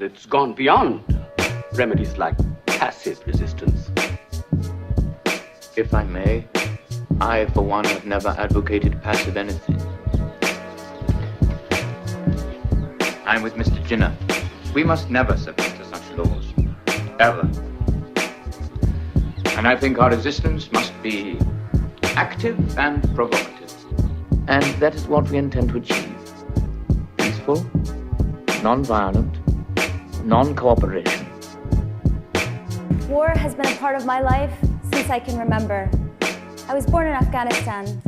It's gone beyond remedies like passive resistance. If I may, I, for one, have never advocated passive anything. I'm with Mr. Jinnah. We must never submit to such laws. Ever. And I think our resistance must be active and provocative. And that is what we intend to achieve. Peaceful, non-violent, non-cooperation. War has been a part of my life since I can remember. I was born in Afghanistan,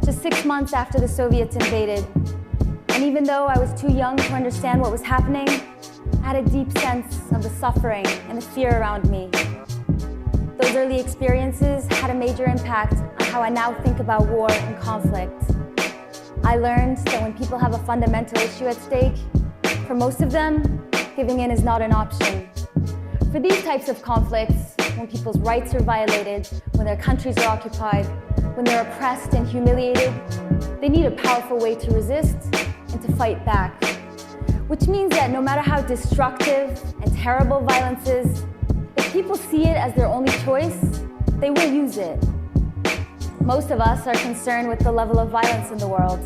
just 6 months after the Soviets invaded. And even though I was too young to understand what was happening, I had a deep sense of the suffering and the fear around me. Those early experiences had a major impact on how I now think about war and conflict. I learned that when people have a fundamental issue at stake, for most of them, giving in is not an option. For these types of conflicts, when people's rights are violated, when their countries are occupied, when they're oppressed and humiliated, they need a powerful way to resist and to fight back. Which means that no matter how destructive and terrible violence is, if people see it as their only choice, they will use it. Most of us are concerned with the level of violence in the world.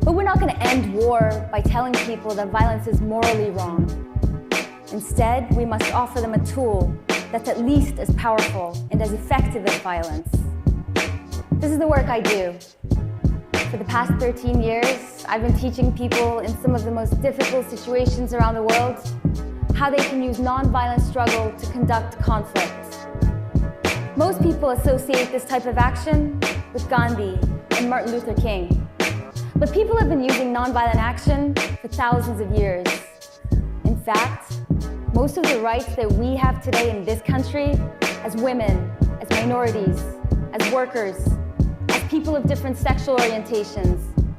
But we're not going to end war by telling people that violence is morally wrong. Instead, we must offer them a tool that's at least as powerful and as effective as violence. This is the work I do. For the past 13 years, I've been teaching people in some of the most difficult situations around the world how they can use non-violent struggle to conduct conflict. Most people associate this type of action with Ghandi and Martin Luther King. But people have been using non-violent action for thousands of years. In fact, most of the rights that we have today in this country, as women, as minorities, as workers, as people of different sexual orientations,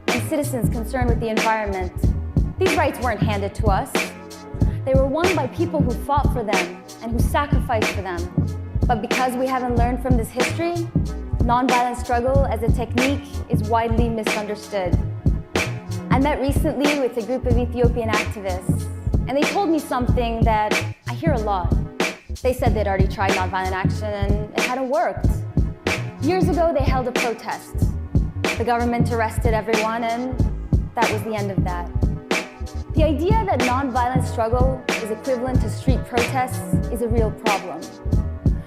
and citizens concerned with the environment, these rights weren't handed to us. They were won by people who fought for them and who sacrificed for them. But because we haven't learned from this history, nonviolent struggle as a technique is widely misunderstood. I met recently with a group of Ethiopian activists, and they told me something that I hear a lot. They said they'd already tried nonviolent action and it hadn't worked. Years ago, they held a protest. The government arrested everyone, and that was the end of that. The idea that nonviolent struggle is equivalent to street protests is a real problem.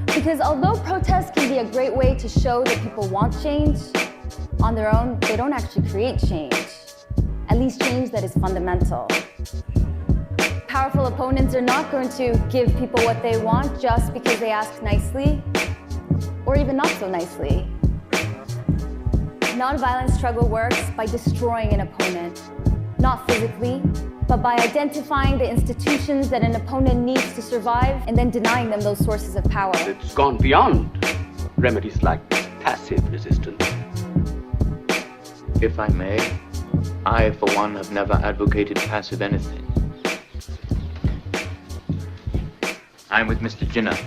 Because although protests can be a great way to show that people want change, on their own, they don't actually create change, at least change that is fundamental. Powerful opponents are not going to give people what they want just because they ask nicely, or even not so nicely. Nonviolent struggle works by destroying an opponent, not physically, but by identifying the institutions that an opponent needs to survive and then denying them those sources of power. It's gone beyond remedies like passive resistance. If I may, I, for one, have never advocated passive anything. I'm with Mr. Jinnah.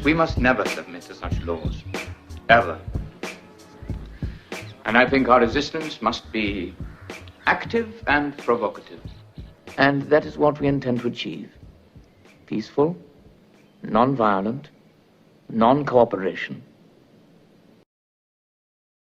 We must never submit to such laws. Ever. And I think our resistance must be active and provocative. And that is what we intend to achieve. Peaceful, non-violent, non-cooperation.